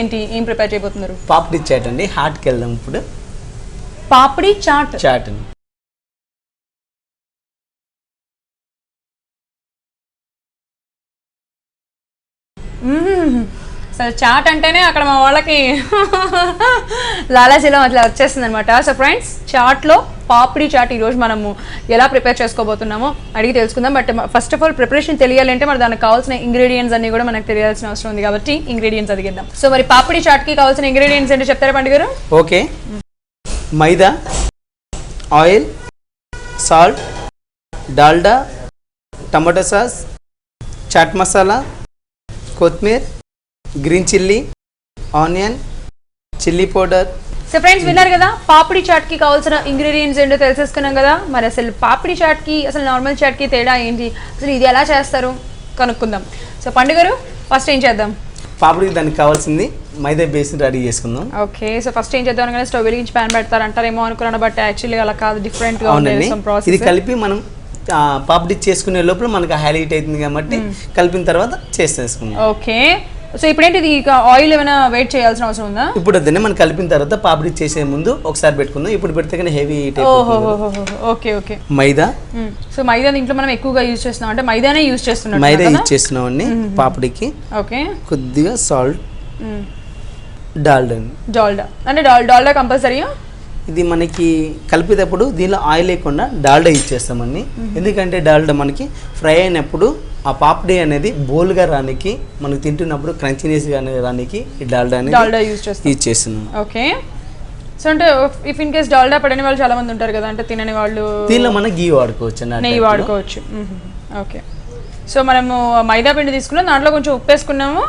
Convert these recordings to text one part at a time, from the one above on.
ఏంటి ఏం ప్రిపేర్ చేయబోతున్నారు? పాపడి చాట్ అండి. హాట్కి వెళ్దాం ఇప్పుడు. పాపడి చాట్ అండి. సరే, చాట్ అంటేనే అక్కడ మా వాళ్ళకి లాలాజీలో అట్లా వచ్చేస్తుంది అనమాట. సో ఫ్రెండ్స్, చాట్లో పాపిడి చాట్ ఈరోజు మనము ఎలా ప్రిపేర్ చేసుకోబోతున్నామో అడిగి తెలుసుకుందాం. But first of all preparation తెలియాలంటే మరి దానికి కావాల్సిన ఇంగ్రీడియంట్స్ అన్ని కూడా మనకు తెలియాల్సిన అవసరం ఉంది కాబట్టి ఇంగ్రీడియంట్స్ అడిగిద్దాం. సో మరి పాపిడి చాట్కి కావాల్సిన ఇంగ్రీడియంట్స్ ఏంటో చెప్తారా పండుగ గారు? Okay, maida, oil, salt, Dalda, tomato sauce, chaat masala, కొత్తిమీర, green chilli, onion, chilli powder. So friends, విన్నారు కదా పాపిడి చాట్కి కావాల్సిన ఇంగ్రీడియంట్స్ ఏంటో తెలిసేసుకున్నాం కదా. మరి అసలు పాపిడి చాట్కి అసలు నార్మల్ చాట్కి తేడా ఏంటి, అసలు ఇది ఎలా చేస్తారు కనుక్కుందాం. సో పండుగ గారు, ఫస్ట్ ఏం చేద్దాం? పాపిడికి దానికి కావాల్సింది మైదా బేస్ని రెడీ చేసుకుందాం. ఓకే, సో ఫస్ట్ ఏం చేద్దాం అనగానే స్టవ్ వెలిగించి ప్యాన్ పెడతారు అంటారేమో అనుకున్నాను, బట్ యాక్చువల్లీ అలా కాదు, డిఫరెంట్గా ఉంది ప్రాసెస్. ఇది కలిపి మనం పాపిడి చేసుకునే లోపల మనకు హైలైట్ అవుతుంది కాబట్టి కలిపిన తర్వాత చేసేసుకుందాం. ఓకే, సో ఇప్పుడేంటి ఇది ఆయిల్ ఏమైనా వెయిట్ చేయాల్సిన అవసరం ఉందా? ఇప్పుడు వద్దనే మనం కలిపిన తర్వాత పాపిడి చేసే ముందు ఒకసారి పెట్టుకుందాం. ఇప్పుడు పెడితే కానీ హెవీ. ఓకే ఓకే, మైదా. సో మైదా దీంట్లో మనం ఎక్కువగా యూజ్ చేస్తున్నాం, అంటే మైదానే యూజ్ చేస్తున్నాం. మైదా యూజ్ చేస్తున్నాం అండి పాపిడికి. ఓకే, కొద్దిగా సాల్ట్, డాల్డా. డాల్డా అంటే డాల్డా కంపల్సరీయా? ఇది మనకి కలిపేటప్పుడు దీనిలో ఆయిల్ లేకుండా డాల్డా యూజ్ చేస్తామండి. ఎందుకంటే డాల్డా మనకి ఫ్రై అయినప్పుడు ఆ పాపిడి అనేది బోల్గా రానికి, మనకి తింటున్నప్పుడు క్రంచీనెస్గా రానికి ఈ డాల్డా యూజ్ చేస్తున్నాం. ఓకే, సో అంటే ఇఫ్ ఇన్ కేస్ డాల్డా పడని వాళ్ళు చాలా మంది ఉంటారు కదా, అంటే తినని వాళ్ళు దీనిలో మనం గీ వాడుకోవచ్చు, నెయ్యి వాడుకోవచ్చు. ఓకే, సో మనము మైదా పిండి తీసుకున్నాం, దాంట్లో కొంచెం ఉప్పు వేసుకున్నాము,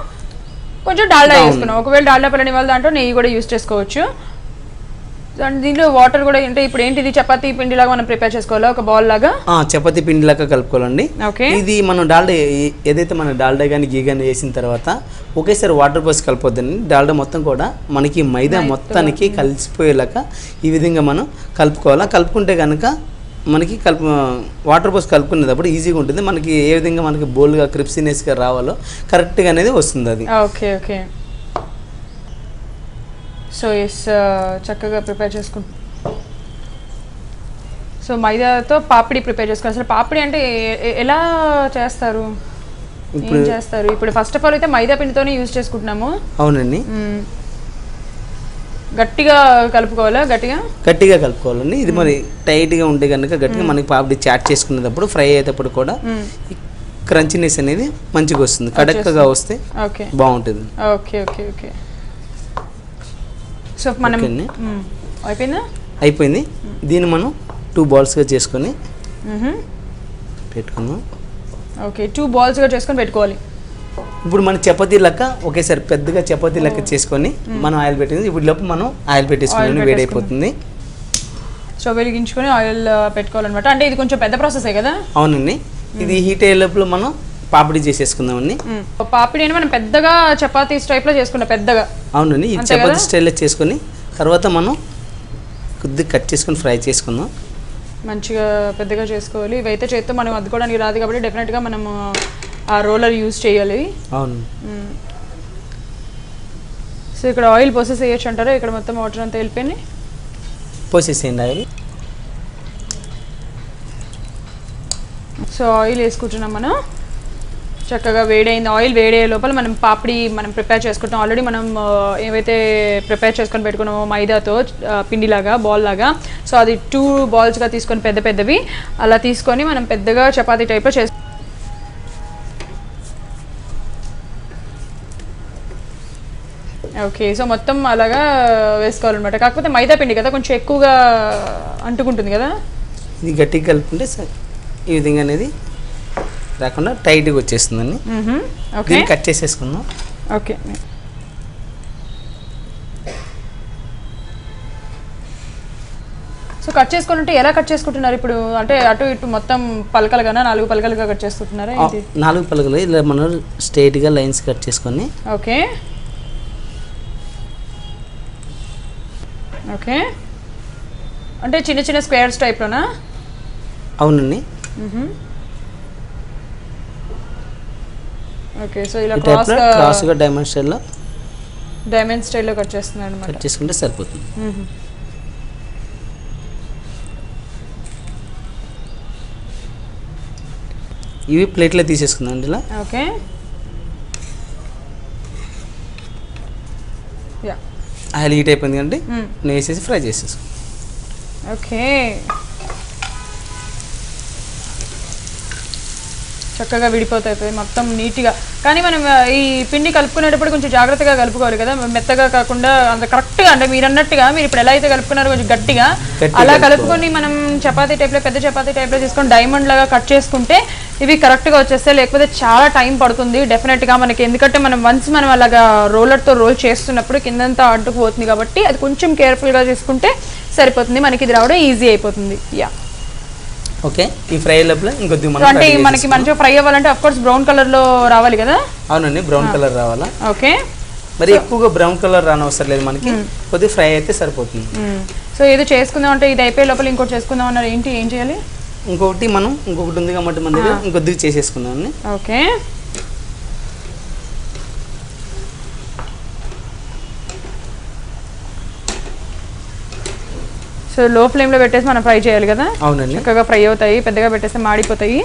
కొంచెం డాల్డా వేసుకున్నాం. ఒకవేళ డాల్డా పడని వాళ్ళు దాంట్లో నెయ్యి కూడా యూజ్ చేసుకోవచ్చు. దీంట్లో వాటర్ కూడా అంటే ఇప్పుడు ఏంటిది చపాతీ పిండి లాగా మనం ప్రిపేర్ చేసుకోవాలా, ఒక బాల్ లాగా? చపాతీ పిండి లాగా కలుపుకోవాలండి. ఓకే, ఇది మనం డాల్డా ఏదైతే మనం డాల్డా కానీ గీ కానీ వేసిన తర్వాత ఒకేసారి వాటర్ పోసి కలపొద్దండి. డాల్డా మొత్తం కూడా మనకి మైదా మొత్తానికి కలిసిపోయేలాగా ఈ విధంగా మనం కలుపుకోవాలా. కలుపుకుంటే కనుక మనకి వాటర్ పోసి కలుపుకునేటప్పుడు ఈజీగా ఉంటుంది. మనకి ఏ విధంగా మనకి బోల్గా క్రిప్సీనెస్గా రావాలో కరెక్ట్గా అనేది వస్తుంది అది. ఓకే ఓకే, సో ఎస్, చక్కగా ప్రిపేర్ చేసుకుంటాం. సో మైదాతో పాపిడి ప్రిపేర్ చేసుకోవాలి. అసలు పాపిడి అంటే ఎలా చేస్తారు, ఏం చేస్తారు? ఇప్పుడు ఫస్ట్ ఆఫ్ ఆల్ అయితే మైదా పిండితోనే యూజ్ చేసుకుంటున్నాము. అవునండి, గట్టిగా కలుపుకోవాలా? గట్టిగా కలుపుకోవాలండి. ఇది మరి టైట్గా ఉంటే కనుక గట్టిగా మనకి పాపిడి చాట్ చేసుకునేటప్పుడు ఫ్రై అయ్యేటప్పుడు కూడా క్రంచీనెస్ అనేది మంచిగా వస్తుంది. కడక్కగా వస్తే బాగుంటుంది. ఓకే ఓకే ఓకే, సో మనం అయిపోయింది. దీన్ని మనం 2 బాల్స్గా చేసుకొని పెట్టుకుందాం. ఓకే, 2 బాల్స్గా చేసుకొని పెట్టుకోవాలి. ఇప్పుడు మన చపాతీ లెక్క ఒకేసారి పెద్దగా చపాతీ లెక్క చేసుకొని మనం ఆయిల్ పెట్టింది. ఇప్పుడు లోపు మనం ఆయిల్ పెట్టేసుకుని వేడైపోతుంది. స్టవ్ వెలిగించుకొని ఆయిల్ పెట్టుకోవాలన్నమాట. అంటే ఇది కొంచెం పెద్ద ప్రాసెసే కదా? అవునండి, ఇది హీట్ అయ్యే లోపల మనం పాపిడి చేసేసుకుందామండి. పాపిడి అని మనం పెద్దగా చపాతీ స్టైప్లో చేసుకున్నాం పెద్దగా. అవునండి, ఈ చపాతీ స్టైల్లో చేసుకొని తర్వాత మనం కొద్దిగా కట్ చేసుకొని ఫ్రై చేసుకుందాం. మంచిగా పెద్దగా చేసుకోవాలి. ఇవైతే చేత్తో మనం అద్దుకోవడానికి రాదు కాబట్టి డెఫినెట్గా మనం ఆ రోలర్ యూజ్ చేయాలి. అవును, సో ఇక్కడ ఆయిల్ పోసేసి వేయచ్చు అంటారా? ఇక్కడ మొత్తం వాటర్ అంతా వెళ్ళిపోయింది, పోసేసేయండి ఆయిల్. సో ఆయిల్ వేసుకుంటున్నాం మనం. చక్కగా వేడైంది. ఆయిల్ వేడే లోపల మనం పాపిడి మనం ప్రిపేర్ చేసుకుంటాం. ఆల్రెడీ మనం ఏవైతే ప్రిపేర్ చేసుకొని పెట్టుకున్నామో మైదాతో పిండిలాగా బాల్ లాగా, సో అది 2 బాల్స్గా తీసుకొని పెద్దవి అలా తీసుకొని మనం పెద్దగా చపాతీ టైప్లో చేసు. ఓకే, సో మొత్తం అలాగా వేసుకోవాలన్నమాట. కాకపోతే మైదా పిండి కదా, కొంచెం ఎక్కువగా అంటుకుంటుంది కదా. ఇది గట్టిగా కలుపుకుంటే ఈ విధంగా అనేది రాకుండా టైట్గా వచ్చేస్తుందండి. దీన్ని కట్ చేసేసుకుందాం. ఓకే, సో కట్ చేసుకుంటే ఎలా కట్ చేసుకుంటున్నారు ఇప్పుడు? అంటే అటు ఇటు మొత్తం పలకలుగానా, 4 పలకలుగా కట్ చేసుకుంటున్నారా? 4 పలకలు ఇలా మనం స్ట్రైట్గా లైన్స్ కట్ చేసుకొని. ఓకే ఓకే, అంటే చిన్న చిన్న స్క్వేర్స్ టైప్లోనా? అవునండి. ఓకే, సో ఇలా క్రాస్గా డైమండ్ స్టైల్లో డైమండ్ స్టైల్లో కట్ చేస్తున్నాను అనమాట. కట్ చేసుకుంటే సరిపోతుంది. ఇవి ప్లేట్లో తీసేసుకుందాం అండి ఇలా. ఓకే. యా. ఆయిల్ హీట్ అయిపోయింది కండి, నెయ్యి వేసేసి ఫ్రై చేసేసుకో. ఓకే. చక్కగా విడిపోతాయి మొత్తం నీట్గా. కానీ మనం ఈ పిండి కలుపుకునేటప్పుడు కొంచెం జాగ్రత్తగా కలుపుకోవాలి కదా, మెత్తగా కాకుండా అంత కరెక్ట్గా. అంటే మీరు అన్నట్టుగా మీరు ఇప్పుడు ఎలా అయితే కలుపుకున్నారో కొంచెం గట్టిగా అలా కలుపుకొని మనం చపాతీ టైప్లో, పెద్ద చపాతీ టైప్లో తీసుకొని డైమండ్ లాగా కట్ చేసుకుంటే ఇవి కరెక్ట్గా వచ్చేస్తాయి. లేకపోతే చాలా టైం పడుతుంది డెఫినెట్గా మనకి. ఎందుకంటే మనం అలాగా రోలర్తో రోల్ చేస్తున్నప్పుడు కిందంతా అడ్డుకుపోతుంది కాబట్టి అది కొంచెం కేర్ఫుల్గా చేసుకుంటే సరిపోతుంది. మనకి ఇది రావడం ఈజీ అయిపోతుంది. యా. ఓకే. ఈ ఫ్రై లోపల ఇంకొద్ది అంటే మనకి మంచిగా ఫ్రై అవ్వాలంటే ఆఫ్ కోర్స్ బ్రౌన్ కలర్ లో రావాలి కదా. అవునండి, బ్రౌన్ కలర్ రావాలా. ఓకే. మరి ఎక్కువగా బ్రౌన్ కలర్ రానవసరం లేదు మనకి, కొద్దిగా ఫ్రై అయితే సరిపోతుంది. సో ఏదో చేసుకుందాం అంటే ఇది అయిపోయే లోపల ఇంకోటి చేసుకుందాం అన్నారు. ఏంటి, ఏం చేయాలి? ఇంకొకటి ఉంది కాబట్టి మన దగ్గర ఇంకొద్దిగా చేసేసుకుందాం అండి. ఓకే. సో లో ఫ్లేమ్లో పెట్టేసి మనం ఫ్రై చేయాలి కదా. అవునండి. చక్కగా ఫ్రై అవుతాయి, పెద్దగా పెట్టేస్తే మాడిపోతాయి.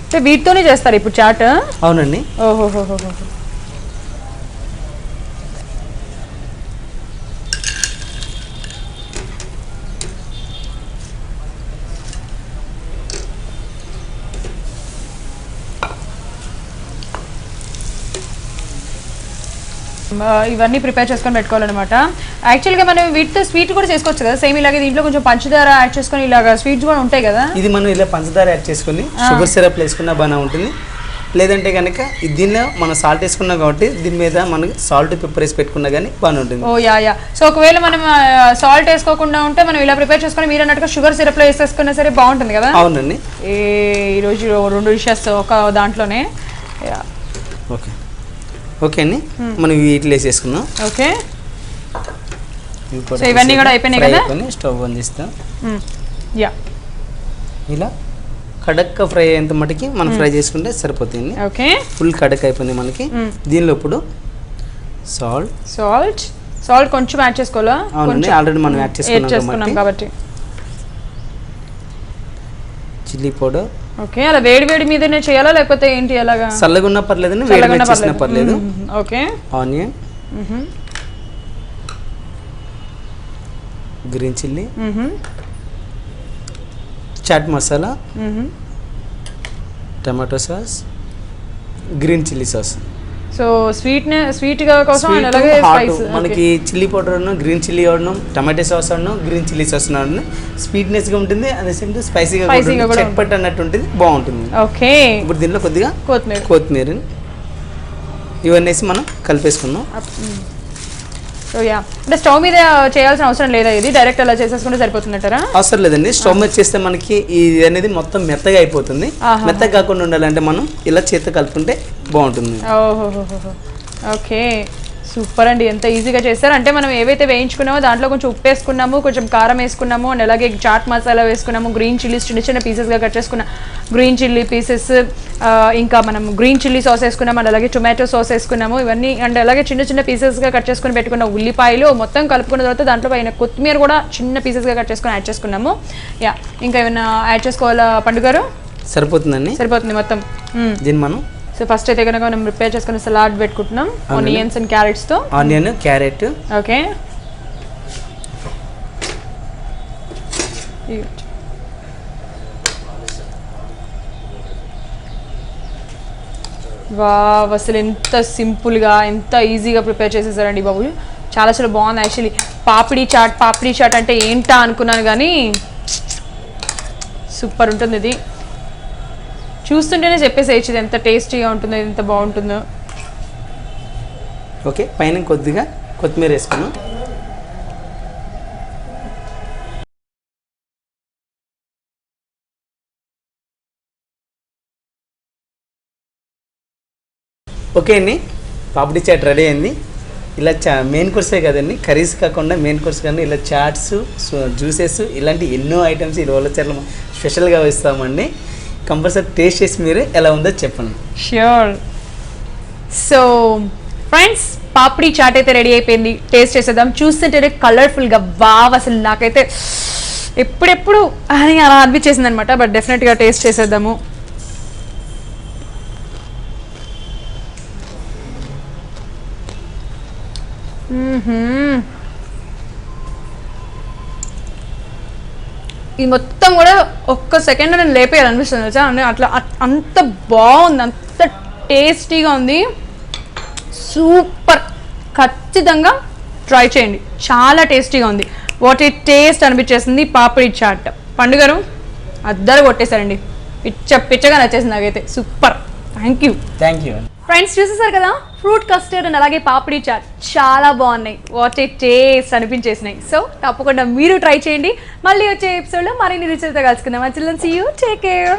అంటే వీటితోనే చేస్తారు ఇప్పుడు చాట్. అవునండి. ఓహోహోహో. ఇవన్నీ ప్రిపేర్ చేసుకొని పెట్టుకోవాలన్నమాట. యాక్చువల్గా మనం వీటితో స్వీట్ కూడా చేసుకోవచ్చు కదా, సేమ్ ఇలాగే దీంట్లో కొంచెం పంచదార యాడ్ చేసుకొని ఇలాగా స్వీట్స్ కూడా ఉంటాయి కదా. ఇది మనం ఇలా పంచదార యాడ్ చేసుకొని షుగర్ సిరప్ వేసుకున్నా బాగా ఉంటుంది. లేదంటే కనుక దీనిలో మనం సాల్ట్ వేసుకున్నాం కాబట్టి దీని మీద మనకి సాల్ట్ పెప్పర్ వేసి పెట్టుకున్నా కానీ బాగా ఉంటుంది. ఓ యా. సో ఒకవేళ మనం సాల్ట్ వేసుకోకుండా ఉంటే మనం ఇలా ప్రిపేర్ చేసుకొని మీరు అన్నట్టుగా షుగర్ సిరప్లో వేసేసుకున్నా సరే బాగుంటుంది కదా. అవునండి. ఈరోజు 2 డిషెస్ ఒక దాంట్లోనే. ఓకే. ఓకే అండి, మనం వీటిలో వేసేసుకుందాం. ఓకే. సో ఇవన్నీ కూడా అయిపోయినాయి కదా. స్టవ్ ఆన్ చేస్తాం. యా. ఇలా కడక్క ఫ్రై అయ్యేంత మటుకి మనం ఫ్రై చేసుకుంటే సరిపోతుంది. ఓకే. ఫుల్ కడక్ అయిపోయింది మనకి. దీనిలో ఇప్పుడు సాల్ట్ కొంచెం యాడ్ చేసుకోవాలా. అవునండి, ఆల్రెడీ మనం యాడ్ చేసుకున్నాం కాబట్టి. Chilli powder. ఓకే. అలా వేడి మీదనే చేయాలా లేకపోతే ఏంటి అలాగా? చల్లగా ఉన్నా పర్లేదండి, వేడి మీద చేసినా పర్లేదు. Okay. Onion, green chilli, chaat masala, tomato sauce, green chilli sauce. So sweet గా కోసం అలాగే స్పైస్ మనకి చిల్లీ పౌడర్ అన్న, గ్రీన్ చిల్లీ అన్న, టమాటో సాస్ అన్న, గ్రీన్ చిల్లీ సాస్ అన్న స్వీట్నెస్ గా ఉంటుంది, అదే సేమ్ స్పైసీగా చట్పట్ అన్నట్టు ఉంటుంది, బాగుంటుంది. ఓకే. ఇప్పుడు దీనిలో కొద్దిగా కొత్తిమీర ఇవన్నీ వేసి మనం కలిపేసుకుందాం. అంటే స్టవ్ మీద చేయాల్సిన అవసరం లేదా, ఇది డైరెక్ట్ అలా చేసేసుకుంటే సరిపోతుందంటారా? అవసరం లేదండి, స్టవ్ మీద చేస్తే మనకి ఇది అనేది మొత్తం మెత్తగా అయిపోతుంది. మెత్తగా కాకుండా ఉండాలంటే మనం ఇలా చేత్తో కలుపుకుంటే బాగుంటుంది. ఓహోహోహో. ఓకే. సూపర్ అండి, ఎంత ఈజీగా చేస్తారు. అంటే మనం ఏవైతే వేయించుకున్నామో దాంట్లో కొంచెం ఉప్పు వేసుకున్నాము, కొంచెం కారం వేసుకున్నాము, అండ్ అలాగే చాట్ మసాలా వేసుకున్నాము, గ్రీన్ చిల్లీస్ చిన్న పీసెస్గా కట్ చేసుకున్న గ్రీన్ చిల్లీ పీసెస్, ఇంకా మనం గ్రీన్ చిల్లీ సాస్ వేసుకున్నాము, అండ్ అలాగే టొమాటో సాస్ వేసుకున్నాము ఇవన్నీ, అండ్ అలాగే చిన్న పీసెస్గా కట్ చేసుకుని పెట్టుకున్న ఉల్లిపాయలు మొత్తం కలుపుకున్న తర్వాత దాంట్లో పైన కొత్తిమీర కూడా చిన్న పీసెస్గా కట్ చేసుకుని యాడ్ చేసుకున్నాము. యా. ఇంకా ఏమైనా యాడ్ చేసుకోవాలా పండు గారు? సరిపోతుందండి, సరిపోతుంది మొత్తం. దీన్ని మనం సో ఫస్ట్ అయితే కనుక మనం ప్రిపేర్ చేసుకున్న సలాడ్ పెట్టుకుంటున్నాం, ఆనియన్స్ అండ్ క్యారెట్స్ తో. Onion, carrot. ఓకే. వావ్, అసలు ఎంత సింపుల్గా ఎంత ఈజీగా ప్రిపేర్ చేసేసారండి బాబు. చాలా బాగుంది. యాక్చువల్లీ పాపిడి చాట్ అంటే ఏంటా అనుకున్నాను కానీ సూపర్ ఉంటుంది ఇది. చూస్తుంటేనే చెప్పేసేయచ్చు ఇది ఎంత టేస్టీగా ఉంటుందో, ఎంత బాగుంటుందో. ఓకే. పైన కొద్దిగా కొత్తిమీర వేసుకున్నాం. ఓకే అండి, పాపిడి చాట్ రెడీ అయింది. ఇలా మెయిన్ కోర్సే కదండి, కర్రీస్ కాకుండా మెయిన్ కోర్స్ కానీ ఇలా చాట్స్, జ్యూసెస్ ఇలాంటి ఎన్నో ఐటమ్స్ ఈ రోలచర్ల స్పెషల్గా ఇస్తామండి. కంపల్సరీ టేస్ట్ చేసి మీరు ఎలా ఉందో చెప్పండి. ష్యూర్. సో ఫ్రెండ్స్, పాపిడి చాట్ అయితే రెడీ అయిపోయింది. టేస్ట్ చేసేద్దాం. చూస్తుంటేనే కలర్ఫుల్గా వావ్, అసలు నాకైతే ఎప్పుడెప్పుడు అని అలా అనిపించేసింది అనమాట. బట్ డెఫినెట్గా టేస్ట్ చేసేద్దాము. ఇది మొత్తం కూడా ఒక్క సెకండ్ నేను లేపేయాలనిపిస్తుంది వచ్చా అంటే అట్లా అంత బాగుంది, అంత టేస్టీగా ఉంది. సూపర్, ఖచ్చితంగా ట్రై చేయండి, చాలా టేస్టీగా ఉంది. What a taste అనిపించేసింది papdi chat. పండుగారు అద్దరు కొట్టేశారండి, పిచ్చగా నచ్చేసింది నాకైతే. Super, thank you. ఫ్రెండ్స్, చూసేసారు కదా ఫ్రూట్ కస్టర్డ్ అండ్ అలాగే పాపిడి చాట్ చాలా బాగున్నాయి. వాట్ ఏ టేస్ట్ అనిపించేసినాయి. సో తప్పకుండా మీరు ట్రై చేయండి. మళ్ళీ వచ్చే ఎపిసోడ్లో మరిన్ని రుచులతో కలుసుకుందాం. Children, see you, take care.